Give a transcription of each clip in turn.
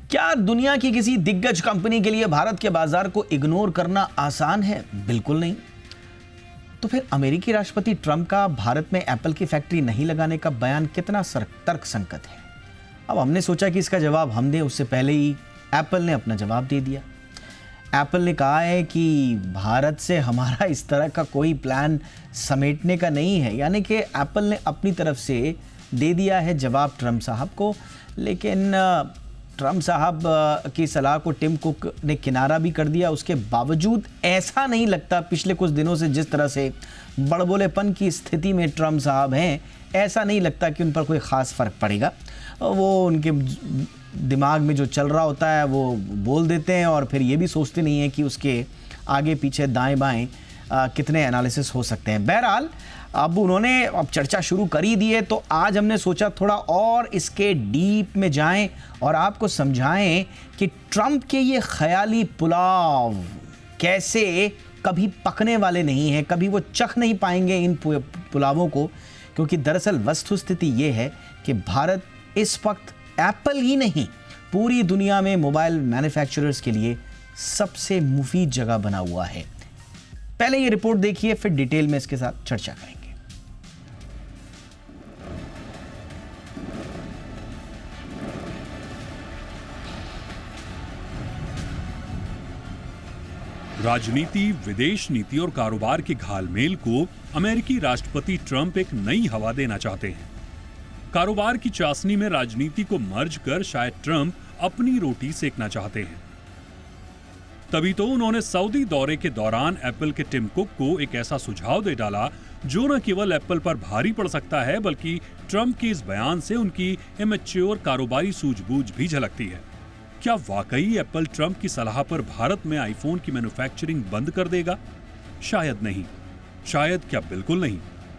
क्या दुनिया की किसी दिग्गज कंपनी के लिए भारत के बाजार को इग्नोर करना आसान है? बिल्कुल नहीं। तो फिर अमेरिकी राष्ट्रपति ट्रंप का भारत में एप्पल की फैक्ट्री नहीं लगाने का बयान कितना तर्कसंगत है? अब हमने सोचा कि इसका जवाब हम दें, उससे पहले ही एप्पल ने अपना जवाब दे दिया। एप्पल ने कहा है कि भारत से हमारा इस तरह का कोई प्लान समेटने का नहीं है, यानी कि एप्पल ने अपनी तरफ से दे दिया है जवाब ट्रंप साहब को। लेकिन ट्रंप साहब की सलाह को टिम कुक ने किनारा भी कर दिया। उसके बावजूद ऐसा नहीं लगता, पिछले कुछ दिनों से जिस तरह से बड़बोलेपन की स्थिति में ट्रंप साहब हैं, ऐसा नहीं लगता कि उन पर कोई ख़ास फ़र्क पड़ेगा। वो उनके दिमाग में जो चल रहा होता है वो बोल देते हैं और फिर ये भी सोचते नहीं हैं कि उसके आगे पीछे दाएं बाएं कितने एनालिसिस हो सकते हैं। बहरहाल अब उन्होंने चर्चा शुरू कर ही दी है, तो आज हमने सोचा थोड़ा और इसके डीप में जाएं और आपको समझाएं कि ट्रंप के ये ख्याली पुलाव कैसे कभी पकने वाले नहीं हैं, कभी वो चख नहीं पाएंगे इन पुलावों को। क्योंकि दरअसल वस्तुस्थिति ये है कि भारत इस वक्त एप्पल ही नहीं, पूरी दुनिया में मोबाइल मैन्युफैक्चरर्स के लिए सबसे मुफीद जगह बना हुआ है। पहले ये रिपोर्ट देखिए, फिर डिटेल में इसके साथ चर्चा करेंगे। राजनीति, विदेश नीति और कारोबार के घालमेल को अमेरिकी राष्ट्रपति ट्रंप एक नई हवा देना चाहते हैं। कारोबार की चाशनी में राजनीति को मर्ज कर शायद ट्रंप अपनी रोटी सेकना चाहते हैं। तभी तो उन्होंने सऊदी दौरे के दौरान एप्पल के टिम कुक को एक ऐसा सुझाव दे डाला जो न केवल एप्पल पर भारी पड़ सकता है, बल्कि ट्रंप के इस बयान से उनकी इमैच्योर कारोबारी सूझबूझ भी झलकती है। क्या वाकई एप्पल ट्रंप की सलाह पर भारत में आईफोन की मैन्युफैक्चरिंग बंद कर देगा? शायद नहीं, शायद क्या बिल्कुल नहीं,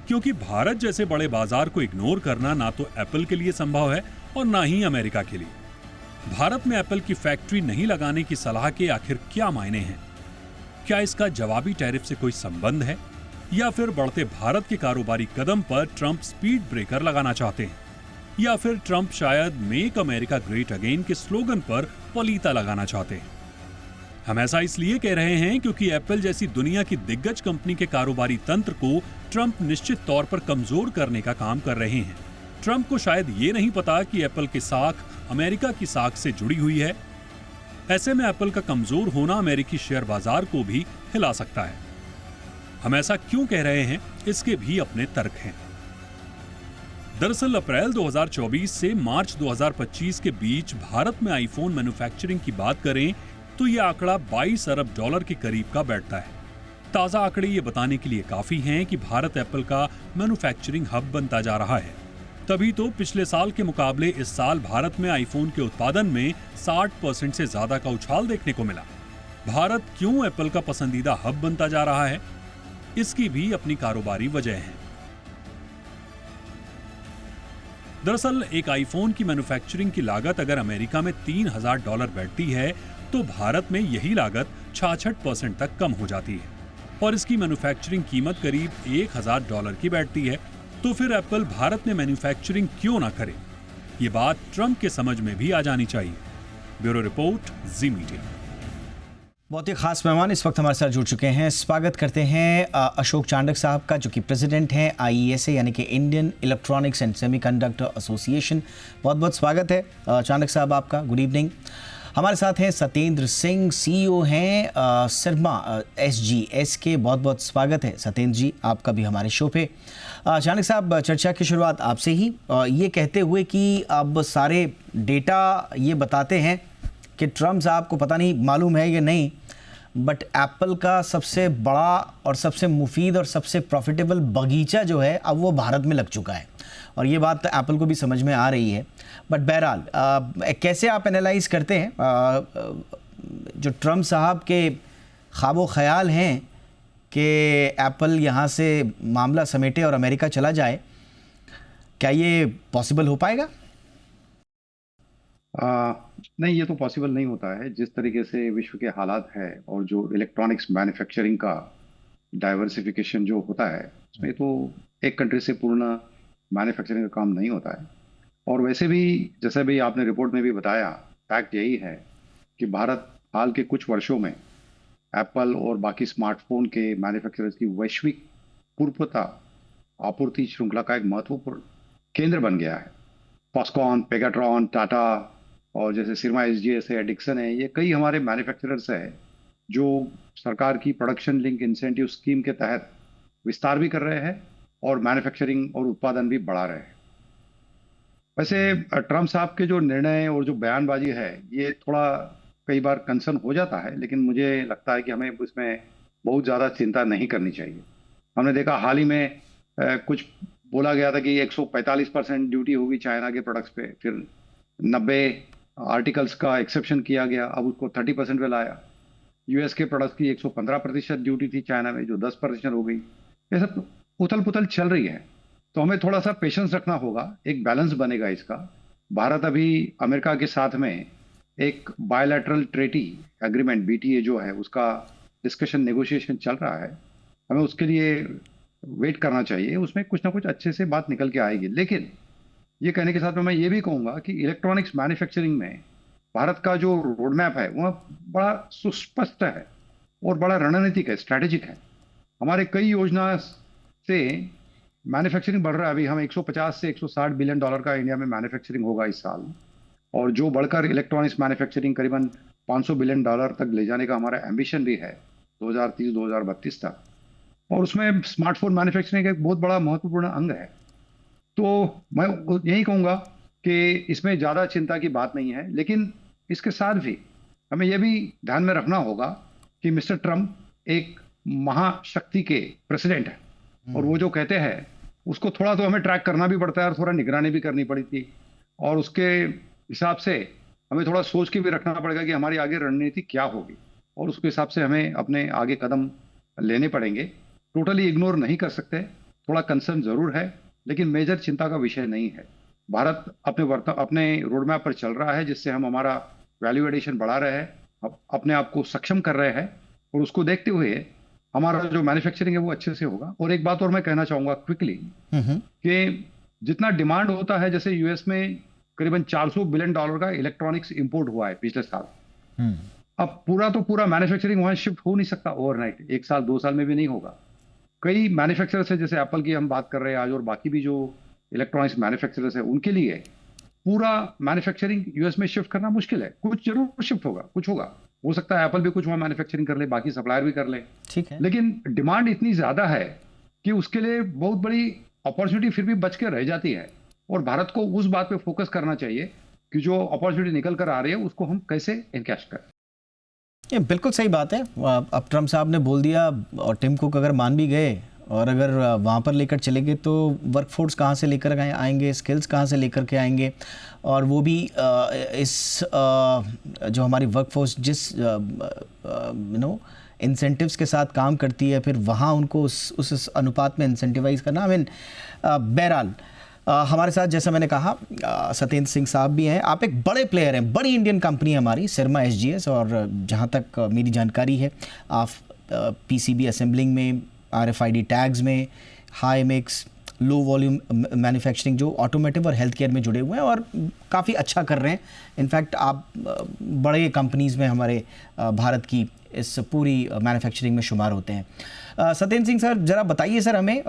क्योंकि भारत जैसे बड़े बाजार को इग्नोर करना ना तो एप्पल के लिए संभव है और ना ही अमेरिका के लिए। भारत में एप्पल की फैक्ट्री नहीं लगाने की सलाह के आखिर क्या मायने हैं? क्या इसका जवाबी टैरिफ से कोई संबंध है, या फिर बढ़ते भारत के कारोबारी कदम पर ट्रंप स्पीड ब्रेकर लगाना चाहते हैं, या फिर ट्रंप शायद मेक अमेरिका ग्रेट अगेन के स्लोगन पर पलीता लगाना चाहते हैं? हम ऐसा इसलिए कह रहे हैं क्योंकि एप्पल जैसी दुनिया की दिग्गज कंपनी के कारोबारी तंत्र को ट्रंप निश्चित तौर पर कमजोर करने का काम कर रहे हैं। ट्रंप को शायद ये नहीं पता कि एप्पल की साख अमेरिका की साख से जुड़ी हुई है। ऐसे में एप्पल का कमजोर होना अमेरिकी शेयर बाजार को भी हिला सकता है। हम ऐसा क्यों कह रहे हैं, इसके भी अपने तर्क हैं। दरअसल अप्रैल 2024 से मार्च 2025 के बीच भारत में आईफोन मैन्युफैक्चरिंग की बात करें तो यह आंकड़ा 22 अरब डॉलर के करीब का बैठता है। ताजा आंकड़े ये बताने के लिए काफी हैं कि भारत एप्पल का मैन्युफैक्चरिंग हब बनता जा रहा है। तभी तो पिछले साल के मुकाबले इस साल भारत में आईफोन के उत्पादन में 60% से ज्यादा का उछाल देखने को मिला। भारत क्यों एप्पल का पसंदीदा हब बनता जा रहा है, इसकी भी अपनी कारोबारी वजह है। दरअसल एक आईफोन की मैन्युफैक्चरिंग की लागत अगर अमेरिका में $3000 बैठती है तो भारत में यही लागत 66% तक कम हो जाती है और इसकी मैन्युफैक्चरिंग कीमत करीब $1000 की बैठती है। तो फिर एप्पल भारत में मैन्युफैक्चरिंग क्यों ना करे? ये बात ट्रंप के समझ में भी आ जानी चाहिए। ब्यूरो रिपोर्ट, जी मीडिया। बहुत ही खास मेहमान इस वक्त हमारे साथ जुड़ चुके हैं। स्वागत करते हैं अशोक चांडक साहब का, जो कि प्रेसिडेंट हैं IESA यानी कि Indian electronics and semiconductor association. बहुत बहुत स्वागत है चांडक साहब आपका। Good evening. हमारे साथ हैं सत्येंद्र सिंह, CEO हैं सिरमा SGS के। बहुत बहुत स्वागत है सत्येंद्र जी आपका भी हमारे शो पे। चाणक्य साहब, चर्चा की शुरुआत आपसे ही ये कहते हुए कि अब सारे डेटा ये बताते हैं कि ट्रंप साहब को पता नहीं मालूम है या नहीं, बट एप्पल का सबसे बड़ा और सबसे मुफीद और सबसे प्रॉफिटेबल बगीचा जो है अब वो भारत में लग चुका है और ये बात एप्पल को भी समझ में आ रही है। बट बहरहाल कैसे आप एनालाइज करते हैं जो ट्रंप साहब के ख्वाबो ख्याल हैं कि एप्पल यहाँ से मामला समेटे और अमेरिका चला जाए, क्या ये पॉसिबल हो पाएगा? नहीं, ये तो पॉसिबल नहीं होता है। जिस तरीके से विश्व के हालात है और जो इलेक्ट्रॉनिक्स मैन्युफैक्चरिंग का डाइवर्सिफिकेशन जो होता है, उसमें तो एक कंट्री से पूर्ण मैन्युफैक्चरिंग का काम नहीं होता है। और वैसे भी जैसे भी आपने रिपोर्ट में भी बताया, फैक्ट यही है कि भारत हाल के कुछ वर्षों में एप्पल और बाकी स्मार्टफोन के मैन्युफैक्चरर्स की वैश्विक पूर्वता आपूर्ति श्रृंखला का एक महत्वपूर्ण केंद्र बन गया है। फॉक्सकॉन, पेगाट्रॉन, टाटा और जैसे सिरमा एसजीएस है, डिक्सन है, ये कई हमारे मैन्युफैक्चरर्स हैं जो सरकार की प्रोडक्शन लिंक इंसेंटिव स्कीम के तहत विस्तार भी कर रहे हैं और मैन्युफैक्चरिंग और उत्पादन भी बढ़ा रहे हैं। वैसे ट्रम्प साहब के जो निर्णय और जो बयानबाजी है ये थोड़ा कई बार कंसर्न हो जाता है, लेकिन मुझे लगता है कि हमें इसमें बहुत ज़्यादा चिंता नहीं करनी चाहिए। हमने देखा हाल ही में कुछ बोला गया था कि 145% ड्यूटी होगी चाइना के प्रोडक्ट्स पे, फिर 90 आर्टिकल्स का एक्सेप्शन किया गया, अब उसको 30% पे लाया। यूएस के प्रोडक्ट्स की 115% ड्यूटी थी चाइना में, जो 10% हो गई। ये सब उथल पुथल चल रही है, तो हमें थोड़ा सा पेशेंस रखना होगा, एक बैलेंस बनेगा इसका। भारत अभी अमेरिका के साथ में एक बायलैटरल ट्रेटी एग्रीमेंट बीटीए जो है उसका डिस्कशन नेगोशिएशन चल रहा है, हमें उसके लिए वेट करना चाहिए, उसमें कुछ ना कुछ अच्छे से बात निकल के आएगी। लेकिन ये कहने के साथ में मैं ये भी कहूँगा कि इलेक्ट्रॉनिक्स मैन्युफैक्चरिंग में भारत का जो रोड मैप है वह बड़ा सुस्पष्ट है और बड़ा रणनीतिक है, स्ट्रैटेजिक है। हमारे कई योजना से मैन्युफैक्चरिंग बढ़ रहा है। अभी हम 150 से 160 बिलियन डॉलर का इंडिया में मैन्युफैक्चरिंग होगा इस साल, और जो बढ़कर इलेक्ट्रॉनिक्स मैन्युफैक्चरिंग करीबन 500 बिलियन डॉलर तक ले जाने का हमारा एम्बिशन भी है 2030-2032 तक, और उसमें स्मार्टफोन मैन्युफैक्चरिंग एक बहुत बड़ा महत्वपूर्ण अंग है। तो मैं यही कहूँगा कि इसमें ज़्यादा चिंता की बात नहीं है, लेकिन इसके साथ भी हमें यह भी ध्यान में रखना होगा कि मिस्टर ट्रंप एक महाशक्ति के प्रेसिडेंट है, और वो जो कहते हैं उसको थोड़ा तो हमें ट्रैक करना भी पड़ता है और थोड़ा निगरानी भी करनी पड़ी थी, और उसके हिसाब से हमें थोड़ा सोच के भी रखना पड़ेगा कि हमारी आगे रणनीति क्या होगी, और उसके हिसाब से हमें अपने आगे कदम लेने पड़ेंगे। टोटली इग्नोर नहीं कर सकते, थोड़ा कंसर्न जरूर है, लेकिन मेजर चिंता का विषय नहीं है। भारत अपने रोड मैप पर चल रहा है, जिससे हम हमारा वैल्यू एडिशन बढ़ा रहे हैं, अपने आप को सक्षम कर रहे हैं, और उसको देखते हुए हमारा जो मैन्युफैक्चरिंग है वो अच्छे से होगा। और एक बात और मैं कहना चाहूंगा क्विकली कि जितना डिमांड होता है, जैसे यूएस में करीबन 400 बिलियन डॉलर का इलेक्ट्रॉनिक्स इंपोर्ट हुआ है पिछले साल, अब पूरा मैन्युफैक्चरिंग वहां शिफ्ट हो नहीं सकता ओवरनाइट, 1 साल 2 साल में भी नहीं होगा। कई मैन्युफैक्चरर्स है, जैसे एप्पल की हम बात कर रहे हैं आज, और बाकी भी जो इलेक्ट्रॉनिक्स मैन्युफैक्चरर्स है, उनके लिए पूरा मैन्युफैक्चरिंग यूएस में शिफ्ट करना मुश्किल है। कुछ जरूर शिफ्ट होगा, कुछ होगा, हो सकता है एप्पल भी कुछ वहां मैन्युफैक्चरिंग कर ले, बाकी सप्लायर भी कर ले, ठीक है। लेकिन डिमांड इतनी ज्यादा है कि उसके लिए बहुत बड़ी अपॉर्चुनिटी फिर भी बच के रह जाती है, और भारत को उस बात पे फोकस करना चाहिए कि जो अपॉर्चुनिटी निकल कर आ रही है उसको हम कैसे एनकैश करें। ये बिल्कुल सही बात है। अब ट्रम्प साहब ने बोल दिया, और टिम कुक अगर मान भी गए और अगर वहाँ पर लेकर चले गए, तो वर्कफोर्स कहाँ से लेकर आएंगे, स्किल्स कहाँ से लेकर के आएंगे, और वो भी इस जो हमारी वर्कफोर्स जिस इंसेंटिव्स के साथ काम करती है, फिर वहाँ उनको उस अनुपात में इंसेंटिवाइज करना। आई मीन बहरहाल हमारे साथ, जैसा मैंने कहा, सत्येंद्र सिंह साहब भी हैं। आप एक बड़े प्लेयर हैं, बड़ी इंडियन कंपनी है हमारी सिरमा एसजीएस, और जहाँ तक मेरी जानकारी है आप पीसीबी असेंबलिंग में, आरएफआईडी टैग्स में, high mix, low volume manufacturing, जो ऑटोमेटिव और हेल्थ केयर में जुड़े हुए हैं, और काफ़ी अच्छा कर रहे हैं। इनफैक्ट आप बड़े कंपनीज़ में हमारे भारत की इस पूरी मैन्युफैक्चरिंग में शुमार होते हैं। सत्येंद्र सिंह सर, ज़रा बताइए सर हमें,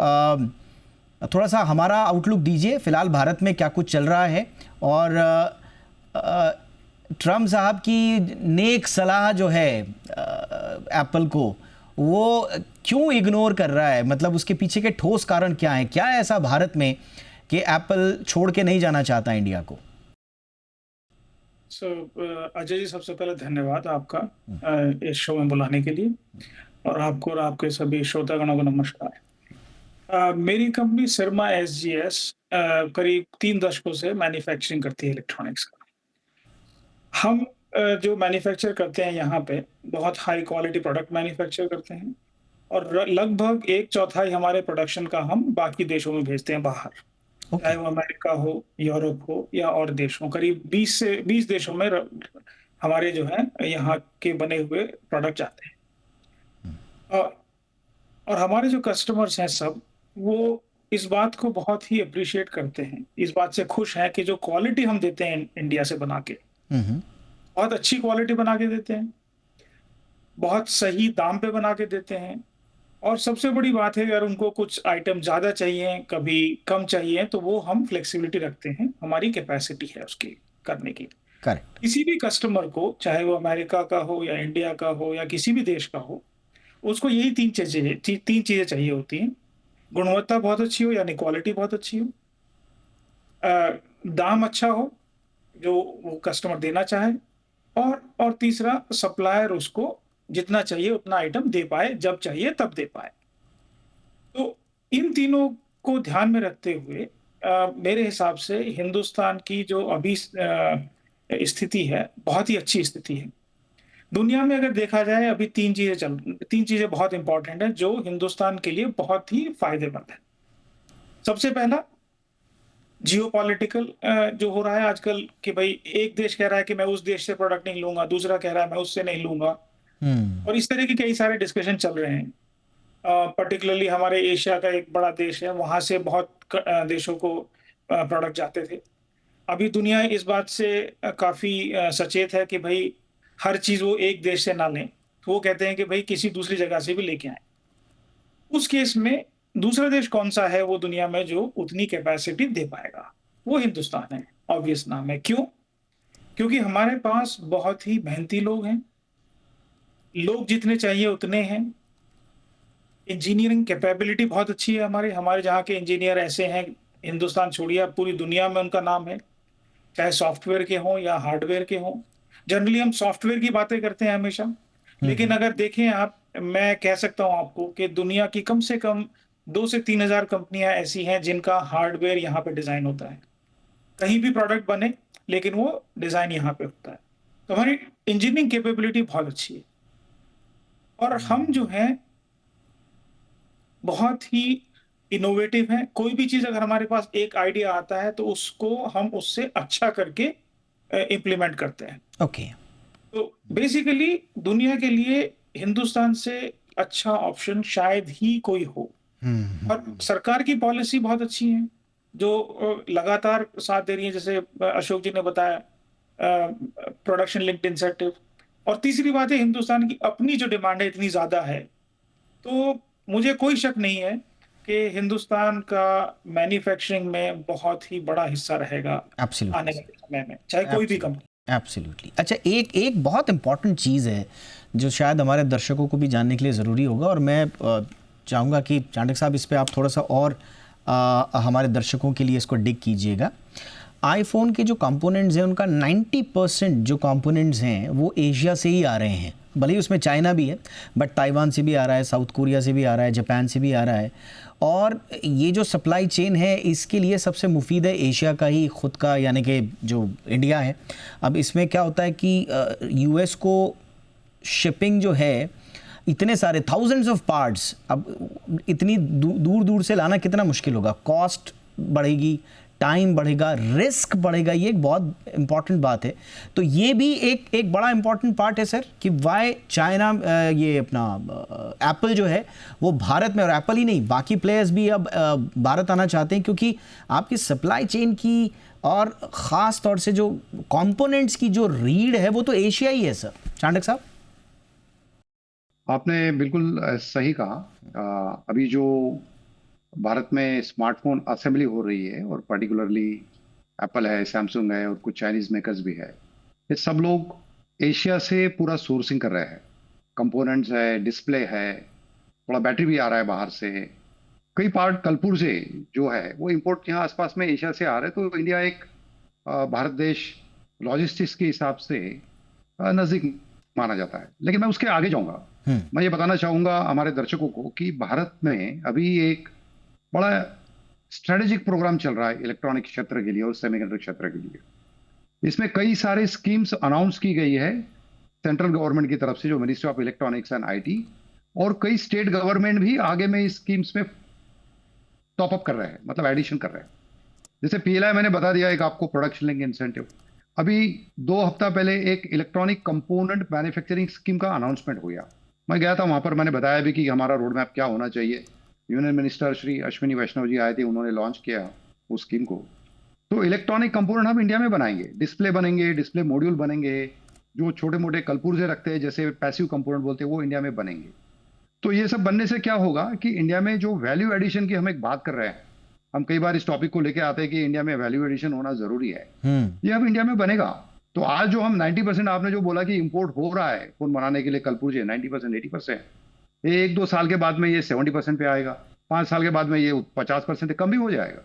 थोड़ा सा हमारा आउटलुक दीजिए, फ़िलहाल भारत में क्या कुछ चल रहा है, और ट्रम्प साहब की नेक सलाह जो है एप्पल को, वो क्यों इग्नोर कर रहा है? मतलब उसके पीछे के ठोस कारण क्या हैं? क्या है ऐसा भारत में कि एप्पल छोड़ के नहीं जाना चाहता इंडिया को? अजय जी, सबसे पहले धन्यवाद आपका इस शो में बुलाने के लिए, और आपको और आपके सभी श्रोतागणों को नमस्कार। मेरी कंपनी सिरमा एसजीएस करीब 3 दशकों से मैन्युफैक्चरिंग करती है इलेक्ट्रॉनिक्स का। हम जो मैन्युफैक्चर करते हैं यहाँ पे बहुत हाई क्वालिटी प्रोडक्ट मैन्युफैक्चर करते हैं, और लगभग 1/4 हमारे प्रोडक्शन का हम बाकी देशों में भेजते हैं बाहर, चाहे वो अमेरिका हो, यूरोप हो, या और देश हो। करीब 20 देशों में हमारे जो है यहाँ के बने हुए प्रोडक्ट जाते हैं। और हमारे जो कस्टमर्स हैं सब, वो इस बात को बहुत ही अप्रिशिएट करते हैं, इस बात से खुश हैं कि जो क्वालिटी हम देते हैं इंडिया से बना के, बहुत अच्छी क्वालिटी बना के देते हैं, बहुत सही दाम पे बना के देते हैं, और सबसे बड़ी बात है अगर उनको कुछ आइटम ज़्यादा चाहिए, कभी कम चाहिए, तो वो हम फ्लेक्सिबिलिटी रखते हैं, हमारी कैपेसिटी है उसकी करने की। करेक्ट। किसी भी कस्टमर को, चाहे वो अमेरिका का हो या इंडिया का हो या किसी भी देश का हो, उसको यही 3 चीज़ें चाहिए होती हैं। गुणवत्ता बहुत अच्छी हो, यानी क्वालिटी बहुत अच्छी हो, दाम अच्छा हो, जो वो कस्टमर देना चाहे, और तीसरा सप्लायर उसको जितना चाहिए उतना आइटम दे पाए, जब चाहिए तब दे पाए। तो इन तीनों को ध्यान में रखते हुए मेरे हिसाब से हिंदुस्तान की जो अभी स्थिति है, बहुत ही अच्छी स्थिति है। दुनिया में अगर देखा जाए अभी 3 चीज़ें बहुत इम्पोर्टेंट हैं जो हिंदुस्तान के लिए बहुत ही फ़ायदेमंद है। सबसे पहला जियोपॉलिटिकल जो हो रहा है आजकल कि भई एक देश कह रहा है कि मैं उस देश से प्रोडक्ट नहीं लूँगा, दूसरा कह रहा है मैं उससे नहीं लूँगा, हम्म। और इस तरह के कई सारे डिस्कशन चल रहे हैं। पर्टिकुलरली हमारे एशिया का एक बड़ा देश है, वहाँ से बहुत देशों को प्रोडक्ट जाते थे। अभी दुनिया इस बात से काफ़ी सचेत है कि भई हर चीज़ वो एक देश से ना लें। तो वो कहते हैं कि भई किसी दूसरी जगह से भी लेके आएँ। उस केस में दूसरा देश कौन-सा है वो दुनिया में जो उतनी कैपेसिटी दे पाएगा? वो हिंदुस्तान है, ऑब्वियस नाम है। क्यों? क्योंकि हमारे पास बहुत ही मेहनती लोग हैं, लोग जितने चाहिए उतने हैं, इंजीनियरिंग कैपेबिलिटी बहुत अच्छी है हमारे हमारे जहाँ के इंजीनियर ऐसे हैं, हिंदुस्तान छोड़िए आप पूरी दुनिया में उनका नाम है, चाहे सॉफ्टवेयर के हों या हार्डवेयर के हों। जनरली हम सॉफ्टवेयर की बातें करते हैं हमेशा, लेकिन अगर देखें आप, मैं कह सकता हूँ आपको कि दुनिया की कम से कम 2 से 3 हज़ार कंपनियाँ ऐसी हैं जिनका हार्डवेयर यहाँ पे डिज़ाइन होता है। कहीं भी प्रोडक्ट बने, लेकिन वो डिज़ाइन यहाँ पे होता है। तो हमारी इंजीनियरिंग कैपेबिलिटी बहुत अच्छी है, और हम जो हैं बहुत ही इनोवेटिव हैं। कोई भी चीज़ अगर हमारे पास एक आइडिया आता है तो उसको हम उससे अच्छा करके इम्प्लीमेंट करते हैं। ओके। तो बेसिकली दुनिया के लिए हिंदुस्तान से अच्छा ऑप्शन शायद ही कोई हो। और सरकार की पॉलिसी बहुत अच्छी है, जो लगातार साथ दे रही है, जैसे अशोक जी ने बताया, प्रोडक्शन लिंक्ड इंसेंटिव। और तीसरी बात है, हिंदुस्तान की अपनी जो डिमांड है इतनी ज़्यादा है, तो मुझे कोई शक नहीं है कि हिंदुस्तान का मैन्युफैक्चरिंग में बहुत ही बड़ा हिस्सा रहेगा आने एब्सोल्युटली। वाले समय में, चाहे कोई भी कंपनी। एब्सोल्युटली। अच्छा, एक एक बहुत इंपॉर्टेंट चीज़ है जो शायद हमारे दर्शकों को भी जानने के लिए ज़रूरी होगा, और मैं चाहूँगा कि चांडक साहब इस पे आप थोड़ा सा और हमारे दर्शकों के लिए इसको डिग कीजिएगा। आईफोन के जो कंपोनेंट्स हैं उनका 90% जो कंपोनेंट्स हैं वो एशिया से ही आ रहे हैं। भले ही उसमें चाइना भी है, बट ताइवान से भी आ रहा है, साउथ कोरिया से भी आ रहा है, जापान से भी आ रहा है। और ये जो सप्लाई चेन है इसके लिए सबसे मुफीद है एशिया का ही खुद का, यानी कि जो इंडिया है। अब इसमें क्या होता है कि यूएस को शिपिंग जो है, इतने सारे थाउजेंड्स ऑफ पार्ट्स, अब इतनी दूर दूर से लाना कितना मुश्किल होगा, कॉस्ट बढ़ेगी, टाइम बढ़ेगा, रिस्क बढ़ेगा। ये एक बहुत इंपॉर्टेंट बात है। तो ये भी एक बड़ा इंपॉर्टेंट पार्ट है सर, कि वाई चाइना, ये अपना एप्पल जो है वो भारत में, और एप्पल ही नहीं बाकी प्लेयर्स भी अब भारत आना चाहते हैं, क्योंकि आपकी सप्लाई चेन की और ख़ास तौर से जो कंपोनेंट्स की जो रीढ़ है वो तो एशिया ही है सर। चांडक साहब, आपने बिल्कुल सही कहा। अभी जो भारत में स्मार्टफोन असेंबली हो रही है, और पर्टिकुलरली एप्पल है, सैमसंग है, और कुछ चाइनीज मेकर्स भी है, ये सब लोग एशिया से पूरा सोर्सिंग कर रहे हैं। कंपोनेंट्स है, डिस्प्ले है, थोड़ा बैटरी भी आ रहा है बाहर से, कई पार्ट कलपुर से जो है वो इंपोर्ट यहाँ आसपास में एशिया से आ रहे हैं। तो इंडिया एक भारत देश लॉजिस्टिक्स के हिसाब से नजदीक माना जाता है। लेकिन मैं उसके आगे जाऊंगा। मैं ये बताना चाहूंगा हमारे दर्शकों को कि भारत में अभी एक बड़ा स्ट्रेटेजिक प्रोग्राम चल रहा है इलेक्ट्रॉनिक क्षेत्र के लिए और सेमीकंडक्टर क्षेत्र के लिए। इसमें कई सारे स्कीम्स अनाउंस की गई है सेंट्रल गवर्नमेंट की तरफ से, जो ministry of electronics and IT, और कई स्टेट गवर्नमेंट भी आगे में इस स्कीम्स में टॉप अप कर रहे हैं, मतलब एडिशन कर रहे हैं। जैसे पीएलआई मैंने बता दिया एक आपको, प्रोडक्शन लिंक इंसेंटिव। अभी 2 हफ्ता पहले एक इलेक्ट्रॉनिक कंपोनेंट मैन्युफैक्चरिंग स्कीम का अनाउंसमेंट हो गया। मैं गया था वहां पर, मैंने बताया भी कि हमारा रोड मैप क्या होना चाहिए। यूनियन मिनिस्टर श्री अश्विनी वैष्णव जी आए थे, उन्होंने लॉन्च किया उस स्कीम को। तो इलेक्ट्रॉनिक कंपोनेंट हम इंडिया में बनाएंगे, डिस्प्ले बनेंगे, डिस्प्ले मॉड्यूल बनेंगे, जो छोटे मोटे कलपुर्जे रखते हैं, जैसे पैसिव कंपोनेंट बोलते हैं, वो इंडिया में बनेंगे। तो ये सब बनने से क्या होगा कि इंडिया में जो वैल्यू एडिशन की हम एक बात कर रहे हैं, हम कई बार इस टॉपिक को लेके आते हैं कि इंडिया में वैल्यू एडिशन होना जरूरी है, ये अब इंडिया में बनेगा। तो आज जो हम 90%, आपने जो बोला कि इंपोर्ट हो रहा है फोन बनाने के लिए कलपुर्जे 90%, 80%, ये 1-2 साल के बाद में ये 70% पे आएगा, 5 साल के बाद में ये 50% कम भी हो जाएगा।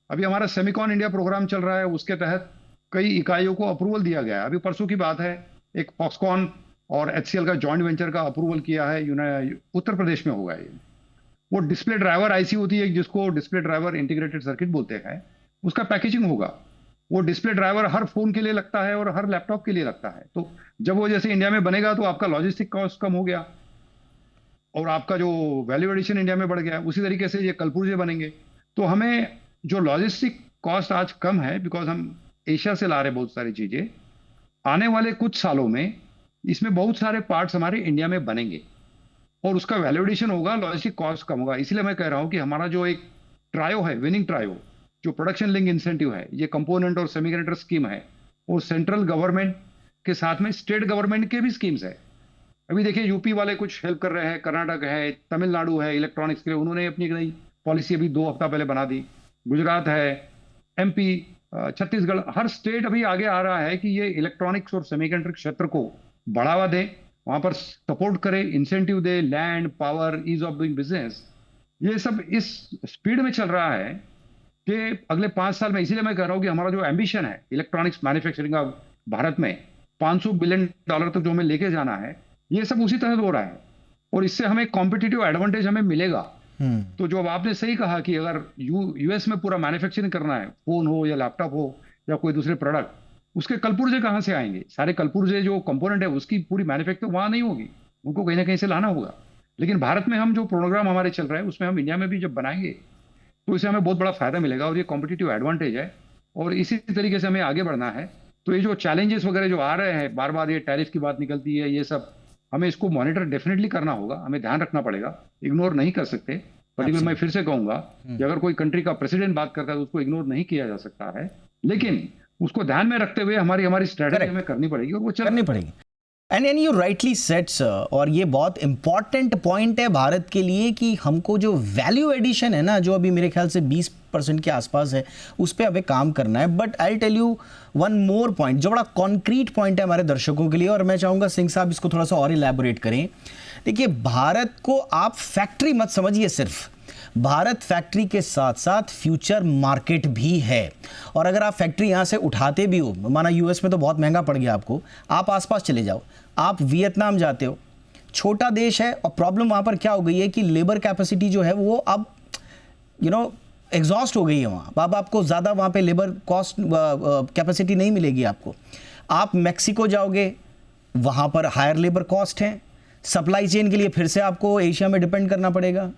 अभी हमारा सेमिकॉन इंडिया प्रोग्राम चल रहा है, उसके तहत कई इकाइयों को अप्रूवल दिया गया है। अभी परसों की बात है, एक फॉक्सकॉन और HCL का जॉइंट वेंचर का अप्रूवल किया है, उत्तर प्रदेश में होगा ये। वो डिस्प्ले ड्राइवर आईसी होती है, जिसको डिस्प्ले ड्राइवर इंटीग्रेटेड सर्किट बोलते हैं, उसका पैकेजिंग होगा। वो डिस्प्ले ड्राइवर हर फोन के लिए लगता है और हर लैपटॉप के लिए लगता है। तो जब वो जैसे इंडिया में बनेगा तो आपका लॉजिस्टिक कॉस्ट कम हो गया और आपका जो वैल्यू एडिशन इंडिया में बढ़ गया। उसी तरीके से ये कलपुर्जे बनेंगे, तो हमें जो लॉजिस्टिक कॉस्ट आज कम है, बिकॉज हम एशिया से ला रहे बहुत सारी चीजें, आने वाले कुछ सालों में इसमें बहुत सारे पार्ट्स हमारे इंडिया में बनेंगे और उसका वैल्यू एडिशन होगा, लॉजिस्टिक कॉस्ट कम होगा। इसलिए मैं कह रहा हूं कि हमारा जो एक ट्रायो है, विनिंग ट्रायो, जो प्रोडक्शन लिंक इंसेंटिव है, ये कंपोनेंट और सेमीकंडक्टर स्कीम है, वो सेंट्रल गवर्नमेंट के साथ में स्टेट गवर्नमेंट के भी स्कीम्स है। अभी देखिए यूपी वाले कुछ हेल्प कर रहे हैं, कर्नाटक है, तमिलनाडु है, इलेक्ट्रॉनिक्स के लिए उन्होंने अपनी एक नई पॉलिसी अभी 2 हफ्ता पहले बना दी। गुजरात है, MP, छत्तीसगढ़, हर स्टेट अभी आगे आ रहा है कि ये इलेक्ट्रॉनिक्स और सेमीकंडक्टर क्षेत्र को बढ़ावा दे, वहां पर सपोर्ट करे, इंसेंटिव दे, land, power, ease of doing business. ये सब इस स्पीड में चल रहा है कि अगले 5 साल में, इसीलिए मैं कह रहा हूं कि हमारा जो एम्बिशन है इलेक्ट्रॉनिक्स मैन्युफैक्चरिंग का भारत में $500 बिलियन तक जो हमें लेके जाना है, ये सब उसी तरह हो रहा है और इससे हमें कॉम्पिटिटिव एडवांटेज हमें मिलेगा। तो जो अब आपने सही कहा कि अगर US में पूरा मैन्युफैक्चरिंग करना है, फोन हो या लैपटॉप हो या कोई दूसरे प्रोडक्ट, उसके कलपुर्जे कहाँ से आएंगे? सारे कलपुर्जे जो कंपोनेंट है उसकी पूरी मैन्युफैक्चरिंग वहां नहीं होगी, उनको कहीं ना कहीं से लाना होगा। लेकिन भारत में हम जो प्रोग्राम हमारे चल रहा है उसमें हम इंडिया में भी जब बनाएंगे तो इससे हमें बहुत बड़ा फायदा मिलेगा और ये कॉम्पिटिटिव एडवांटेज है और इसी तरीके से हमें आगे बढ़ना है। तो ये जो चैलेंजेस वगैरह जो आ रहे हैं, बार बार ये टैरिफ की बात निकलती है, ये सब हमें इसको मॉनिटर डेफिनेटली करना होगा, हमें ध्यान रखना पड़ेगा, इग्नोर नहीं कर सकते। पर्टिकुलर मैं फिर से कहूंगा कि अगर कोई कंट्री का प्रेसिडेंट बात करता है तो उसको इग्नोर नहीं किया जा सकता है, लेकिन उसको ध्यान में रखते हुए हमारी स्ट्रेटेजी हमें करनी पड़ेगी और वो करनी पड़ेगी। And you rightly said sir, और ये बहुत इंपॉर्टेंट पॉइंट है भारत के लिए कि हमको जो वैल्यू एडिशन है ना, जो अभी मेरे ख्याल से 20% के आसपास है, उस पर अभी काम करना है। But I tell you one more point जो बड़ा कॉन्क्रीट पॉइंट है हमारे दर्शकों के लिए, और मैं चाहूँगा सिंह साहब इसको थोड़ा सा और इलैबोरेट करें। देखिए, भारत को आप फैक्ट्री मत समझिए सिर्फ, भारत फैक्ट्री के साथ साथ फ्यूचर मार्केट भी है। और अगर आप फैक्ट्री यहाँ से उठाते भी हो, माना US में तो बहुत महंगा पड़ गया आपको, आप आसपास चले जाओ, आप वियतनाम जाते हो, छोटा देश है, और प्रॉब्लम वहाँ पर क्या हो गई है कि लेबर कैपेसिटी जो है वो अब एग्जॉस्ट हो गई है वहाँ। अब आपको ज़्यादा वहाँ पे लेबर कॉस्ट कैपेसिटी नहीं मिलेगी आपको। आप मैक्सिको जाओगे, वहाँ पर हायर लेबर कॉस्ट है, सप्लाई चेन के लिए फिर से आपको एशिया में डिपेंड करना पड़ेगा।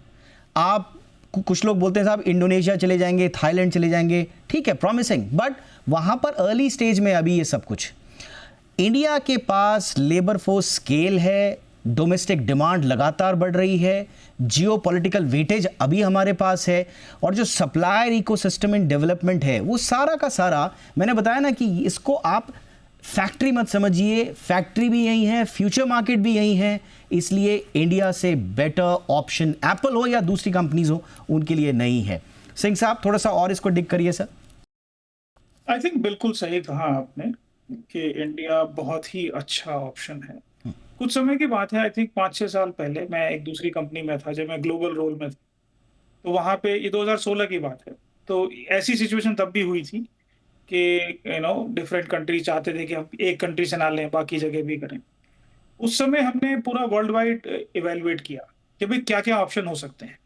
आप कुछ लोग बोलते हैं साहब इंडोनेशिया चले जाएंगे, थाईलैंड चले जाएंगे, ठीक है, प्रॉमिसिंग, बट वहाँ पर अर्ली स्टेज में अभी ये सब कुछ। इंडिया के पास लेबर फोर्स स्केल है, डोमेस्टिक डिमांड लगातार बढ़ रही है, जियोपॉलिटिकल वेटेज अभी हमारे पास है, और जो सप्लायर इकोसिस्टम इन डेवलपमेंट है वो सारा का सारा, मैंने बताया ना कि इसको आप फैक्ट्री मत समझिए, फैक्ट्री भी यही है, फ्यूचर मार्केट भी यही है। इसलिए इंडिया से बेटर ऑप्शन एप्पल हो या दूसरी कंपनीज हो उनके लिए नहीं है। सिंह साहब थोड़ा सा और इसको डिग करिए सर। आई थिंक बिल्कुल सही कहा आपने कि इंडिया बहुत ही अच्छा ऑप्शन है। कुछ समय की बात है, आई थिंक 5-6 साल पहले मैं एक दूसरी कंपनी में था, जब मैं ग्लोबल रोल में था, तो वहाँ पे, ये 2016 की बात है, तो ऐसी सिचुएशन तब भी हुई थी कि डिफरेंट कंट्री चाहते थे कि हम एक कंट्री से ना लें, बाकी जगह भी करें। उस समय हमने पूरा वर्ल्ड वाइड इवेलुएट किया कि भाई क्या क्या ऑप्शन हो सकते हैं,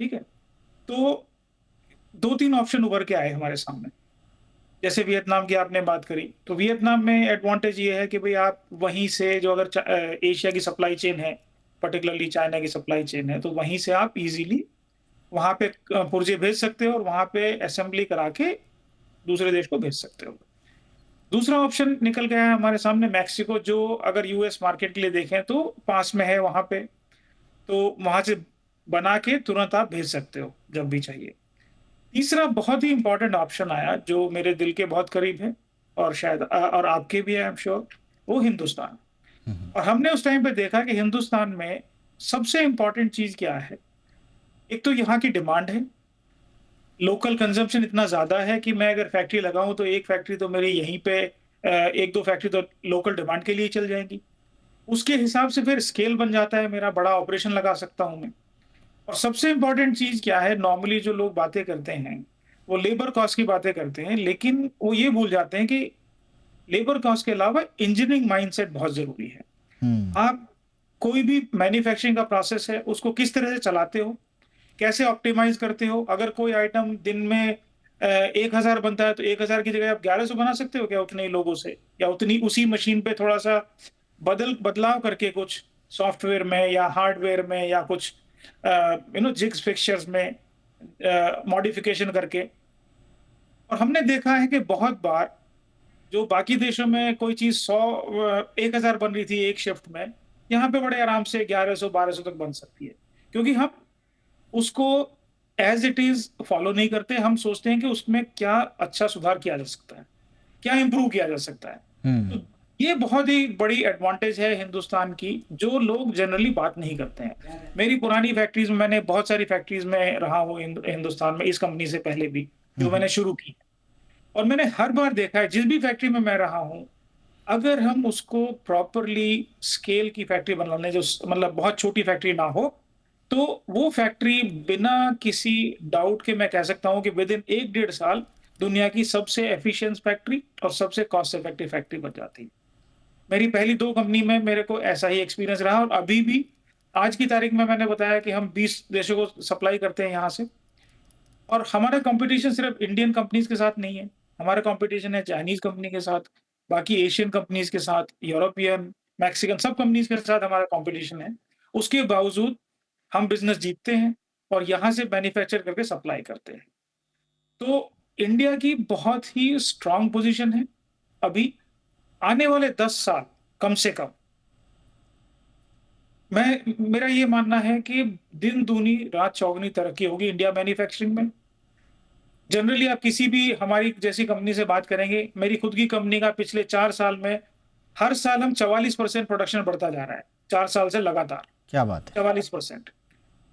ठीक है। तो 2-3 ऑप्शन उभर के आए हमारे सामने। जैसे वियतनाम की आपने बात करी, तो वियतनाम में एडवांटेज ये है कि भाई आप वहीं से जो अगर एशिया की सप्लाई चेन है, पर्टिकुलरली चाइना की सप्लाई चेन है, तो वहीं से आप इजीली वहाँ पे पुर्जे भेज सकते हो और वहाँ पे असेंबली करा के दूसरे देश को भेज सकते हो। दूसरा ऑप्शन निकल गया है हमारे सामने, मैक्सिको, जो अगर US मार्केट के लिए देखें तो पास में है वहाँ पे, तो वहाँ से बना के तुरंत आप भेज सकते हो जब भी चाहिए। तीसरा बहुत ही इंपॉर्टेंट ऑप्शन आया जो मेरे दिल के बहुत करीब है और शायद और आपके भी है, आई एम श्योर, वो हिंदुस्तान। और हमने उस टाइम पे देखा कि हिंदुस्तान में सबसे इंपॉर्टेंट चीज क्या है। एक तो यहाँ की डिमांड है, लोकल कंजम्पशन इतना ज्यादा है कि मैं अगर फैक्ट्री लगाऊं तो एक फैक्ट्री तो मेरी यहीं पे एक दो फैक्ट्री तो लोकल डिमांड के लिए चल जाएंगी। उसके हिसाब से फिर स्केल बन जाता है, मेरा बड़ा ऑपरेशन लगा सकता हूं मैं। और सबसे इंपॉर्टेंट चीज क्या है, नॉर्मली जो लोग बातें करते हैं वो लेबर कॉस्ट की बातें करते हैं, लेकिन वो ये भूल जाते हैं कि लेबर कॉस्ट के अलावा इंजीनियरिंग माइंडसेट बहुत जरूरी है। आप कोई भी मैन्युफैक्चरिंग का प्रोसेस है उसको किस तरह से चलाते हो, कैसे ऑप्टिमाइज करते हो। अगर कोई आइटम दिन में 1000 बनता है तो 1000 की जगह आप 1100 बना सकते हो क्या उतने ही लोगों से, या उतनी उसी मशीन पे थोड़ा सा बदलाव करके कुछ सॉफ्टवेयर में या हार्डवेयर में या कुछ जिग्स फिक्सचर्स में मॉडिफिकेशन करके। और हमने देखा है कि बहुत बार जो बाकी देशों में कोई चीज 1000 बन रही थी एक शिफ्ट में, यहाँ पे बड़े आराम से 1100-1200 तक बन सकती है, क्योंकि हम उसको एज इट इज फॉलो नहीं करते। हम सोचते हैं कि उसमें क्या अच्छा सुधार किया जा सकता है, क्या इंप्रूव किया जा सकता है। तो ये बहुत ही बड़ी एडवांटेज है हिंदुस्तान की, जो लोग जनरली बात नहीं करते हैं। मेरी पुरानी फैक्ट्रीज में, मैंने बहुत सारी फैक्ट्रीज में रहा हूँ हिंदुस्तान में, इस कंपनी से पहले भी जो मैंने शुरू की। और मैंने हर बार देखा है जिस भी फैक्ट्री में मैं रहा हूँ, अगर हम उसको प्रॉपरली स्केल की फैक्ट्री बनाने, जो मतलब बहुत छोटी फैक्ट्री ना हो, तो वो फैक्ट्री बिना किसी डाउट के मैं कह सकता हूं कि विद इन 1-1.5 साल दुनिया की सबसे एफिशिएंट फैक्ट्री और सबसे कॉस्ट इफेक्टिव फैक्ट्री बन जाती है। मेरी पहली 2 कंपनी में मेरे को ऐसा ही एक्सपीरियंस रहा, और अभी भी आज की तारीख में मैंने बताया कि हम 20 देशों को सप्लाई करते हैं यहाँ से। और हमारा कंपटीशन सिर्फ इंडियन कंपनीज के साथ नहीं है, हमारा कंपटीशन है चाइनीज कंपनी के साथ, बाकी एशियन कंपनीज के साथ, यूरोपियन, मैक्सिकन, सब कंपनीज के साथ हमारा कंपटीशन है। उसके बावजूद हम बिजनेस जीतते हैं और यहाँ से मैन्युफैक्चर करके सप्लाई करते हैं। तो इंडिया की बहुत ही स्ट्रांग पोजीशन है। अभी आने वाले 10 साल कम से कम मेरा ये मानना है कि दिन दूनी रात चौगुनी तरक्की होगी इंडिया मैन्युफैक्चरिंग में। जनरली आप किसी भी हमारी जैसी कंपनी से बात करेंगे, मेरी खुद की कंपनी का पिछले 4 साल में हर साल हम 44% प्रोडक्शन बढ़ता जा रहा है, 4 साल से लगातार। क्या बात है, 44%।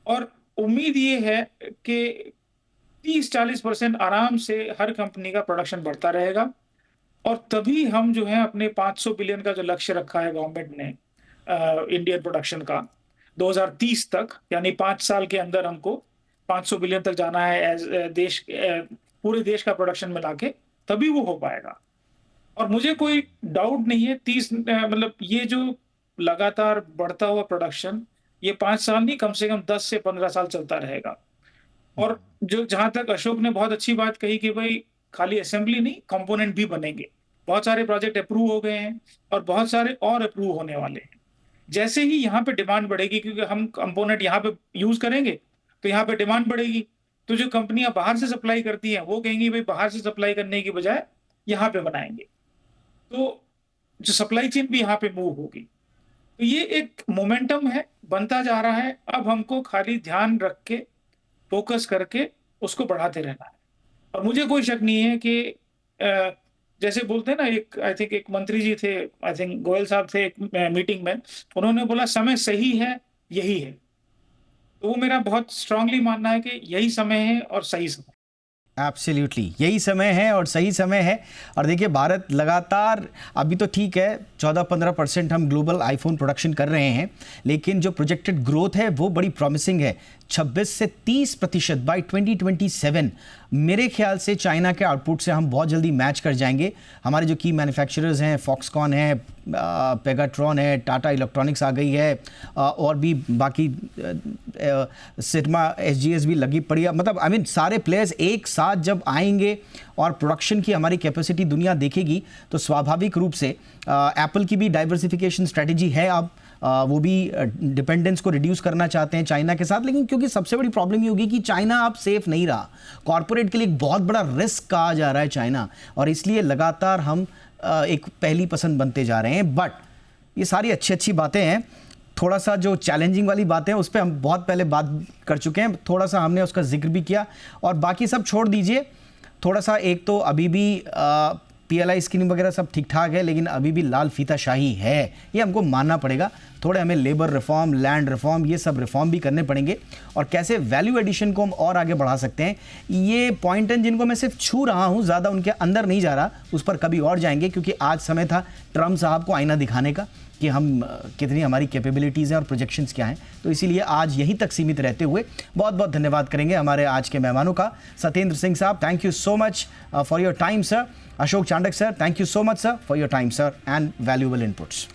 और उम्मीद ये है कि 30-40% आराम से हर कंपनी का प्रोडक्शन बढ़ता रहेगा, और तभी हम जो है अपने 500 बिलियन का जो लक्ष्य रखा है गवर्नमेंट ने इंडियन प्रोडक्शन का 2030 तक, यानी 5 साल के अंदर हमको 500 बिलियन तक जाना है एज देश, पूरे देश का प्रोडक्शन मिला के, तभी वो हो पाएगा। और मुझे कोई डाउट नहीं है, 30 मतलब ये जो लगातार बढ़ता हुआ प्रोडक्शन ये 5 साल नहीं, कम से कम 10 से 15 साल चलता रहेगा। और जो जहां तक अशोक ने बहुत अच्छी बात कही कि भाई खाली असेंबली नहीं, कंपोनेंट भी बनेंगे। बहुत सारे प्रोजेक्ट अप्रूव हो गए हैं और बहुत सारे और अप्रूव होने वाले हैं। जैसे ही यहाँ पे डिमांड बढ़ेगी, क्योंकि हम कंपोनेंट यहाँ पे यूज करेंगे तो यहाँ पे डिमांड बढ़ेगी, तो जो कंपनियां बाहर से सप्लाई करती हैं वो कहेंगी भाई बाहर से सप्लाई करने की बजाय यहाँ पे बनाएंगे, तो जो सप्लाई चेन भी यहाँ पे मूव होगी। तो ये एक मोमेंटम है, बनता जा रहा है। अब हमको खाली ध्यान रख के फोकस करके उसको बढ़ाते रहना है। और मुझे कोई शक नहीं है कि जैसे बोलते हैं ना, एक आई थिंक एक मंत्री जी थे, आई थिंक गोयल साहब थे एक मीटिंग में, उन्होंने बोला समय सही है, यही है। तो वो मेरा बहुत स्ट्रांगली मानना है कि यही समय है और सही समय। एब्सोल्युटली यही समय है और सही समय है। और देखिए भारत लगातार, अभी तो ठीक है 14-15% हम ग्लोबल आईफोन प्रोडक्शन कर रहे हैं, लेकिन जो प्रोजेक्टेड ग्रोथ है वो बड़ी प्रॉमिसिंग है। 26 से 30% बाय 2027 मेरे ख्याल से चाइना के आउटपुट से हम बहुत जल्दी मैच कर जाएंगे। हमारे जो की मैन्युफैक्चरर्स हैं, फॉक्सकॉन है, पेगाट्रॉन है, टाटा इलेक्ट्रॉनिक्स आ गई है, और भी बाकी सिरमा एसजीएस भी लगी पड़ी है। मतलब आई मीन सारे प्लेयर्स एक साथ जब आएंगे और प्रोडक्शन की हमारी कैपेसिटी दुनिया देखेगी, तो स्वाभाविक रूप से एप्पल की भी डाइवर्सिफिकेशन स्ट्रेटजी है। अब वो भी डिपेंडेंस को रिड्यूस करना चाहते हैं चाइना के साथ, लेकिन क्योंकि सबसे बड़ी प्रॉब्लम ये होगी कि चाइना अब सेफ नहीं रहा, कॉर्पोरेट के लिए एक बहुत बड़ा रिस्क कहा जा रहा है चाइना, और इसलिए लगातार हम एक पहली पसंद बनते जा रहे हैं। बट ये सारी अच्छी बातें हैं, थोड़ा सा जो चैलेंजिंग वाली बातें हैं उस पर हम बहुत पहले बात कर चुके हैं, थोड़ा सा हमने उसका जिक्र भी किया, और बाकी सब छोड़ दीजिए। थोड़ा सा एक तो अभी भी PLI स्कीम वगैरह सब ठीक ठाक है, लेकिन अभी भी लाल फीताशाही है, ये हमको मानना पड़ेगा। थोड़े हमें लेबर रिफॉर्म, लैंड रिफॉर्म, ये सब रिफॉर्म भी करने पड़ेंगे। और कैसे वैल्यू एडिशन को हम और आगे बढ़ा सकते हैं, ये पॉइंट हैं जिनको मैं सिर्फ छू रहा हूँ, ज़्यादा उनके अंदर नहीं जा रहा। उस पर कभी और जाएंगे, क्योंकि आज समय था ट्रम्प साहब को आईना दिखाने का कि हम कितनी हमारी कैपेबिलिटीज़ हैं और प्रोजेक्शंस क्या हैं। तो इसीलिए आज यहीं तक सीमित रहते हुए बहुत बहुत धन्यवाद करेंगे हमारे आज के मेहमानों का। सत्येंद्र सिंह साहब, thank you so much for your time sir. Ashok Chandak sir, thank you so much sir for your time sir and valuable inputs.